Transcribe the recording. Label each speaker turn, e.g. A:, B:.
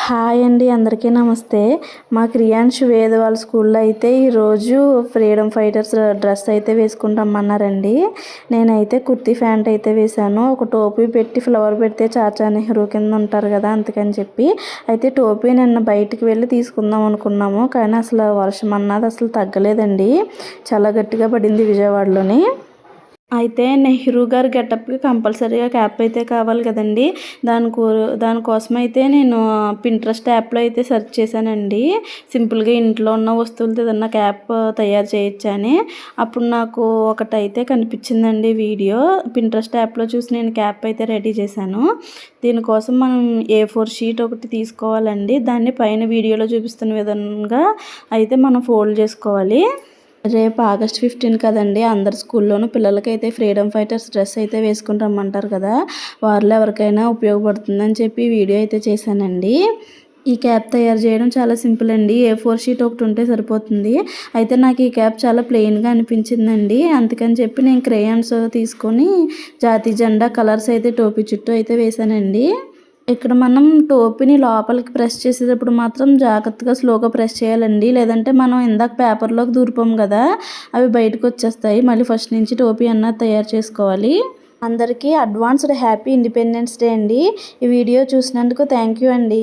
A: Hi అండి, అందరికీ నమస్తే. మా క్రియాన్ష్ వేద వాళ్ళ స్కూల్లో అయితే ఈరోజు ఫ్రీడమ్ ఫైటర్స్ డ్రెస్ అయితే వేసుకుని రమ్మన్నారండి. నేనైతే కుర్తీ ప్యాంట్ అయితే వేశాను. ఒక టోపీ పెట్టి ఫ్లవర్ పెడితే చాచా నెహ్రూ కింద ఉంటారు కదా, అందుకని చెప్పి అయితే టోపీ నిన్న బయటికి వెళ్ళి తీసుకుందాం అనుకున్నాము. కానీ అసలు వర్షం అన్నది అసలు తగ్గలేదండి, చాలా గట్టిగా పడింది విజయవాడలోని. అయితే నెహ్రూ గారి గెటప్కి కంపల్సరీగా క్యాప్ అయితే కావాలి కదండి. దానికోసం అయితే నేను పింట్రెస్ట్ యాప్లో అయితే సెర్చ్ చేశానండి. సింపుల్గా ఇంట్లో ఉన్న వస్తువులతో ఏదన్నా క్యాప్ తయారు చేయొచ్చా అని. అప్పుడు నాకు ఒకటైతే కనిపించిందండి వీడియో. పింట్రెస్ట్ యాప్లో చూసి నేను క్యాప్ అయితే రెడీ చేశాను. దీనికోసం మనం A4 షీట్ ఒకటి తీసుకోవాలండి. దాన్ని పైన వీడియోలో చూపిస్తున్న విధంగా అయితే మనం ఫోల్డ్ చేసుకోవాలి. రేపు ఆగస్ట్ 15 కదండి, అందరి స్కూల్లోనూ పిల్లలకైతే ఫ్రీడమ్ ఫైటర్స్ డ్రెస్ అయితే వేసుకుని రమ్మంటారు కదా, వారిలో ఎవరికైనా ఉపయోగపడుతుందని చెప్పి వీడియో అయితే చేశానండి. ఈ క్యాప్ తయారు చేయడం చాలా సింపుల్ అండి. A4 షీట్ ఒకటి ఉంటే సరిపోతుంది. అయితే నాకు ఈ క్యాప్ చాలా ప్లెయిన్గా అనిపించిందండి. అందుకని చెప్పి నేను క్రేయాన్స్ తీసుకొని జాతీయ జెండా కలర్స్ అయితే టోపీ చుట్టూ అయితే వేశానండి. ఇక్కడ మనం టోపీని లోపలికి ప్రెస్ చేసేటప్పుడు మాత్రం జాగ్రత్తగా స్లోగా ప్రెస్ చేయాలండి. లేదంటే మనం ఇందాక పేపర్లోకి దూరిపోం కదా, అవి బయటకు వచ్చేస్తాయి. మళ్ళీ ఫస్ట్ నుంచి టోపీ అన్నది తయారు చేసుకోవాలి. అందరికీ అడ్వాన్స్డ్ హ్యాపీ ఇండిపెండెన్స్ డే అండి. ఈ వీడియో చూసినందుకు థ్యాంక్ యూ అండి.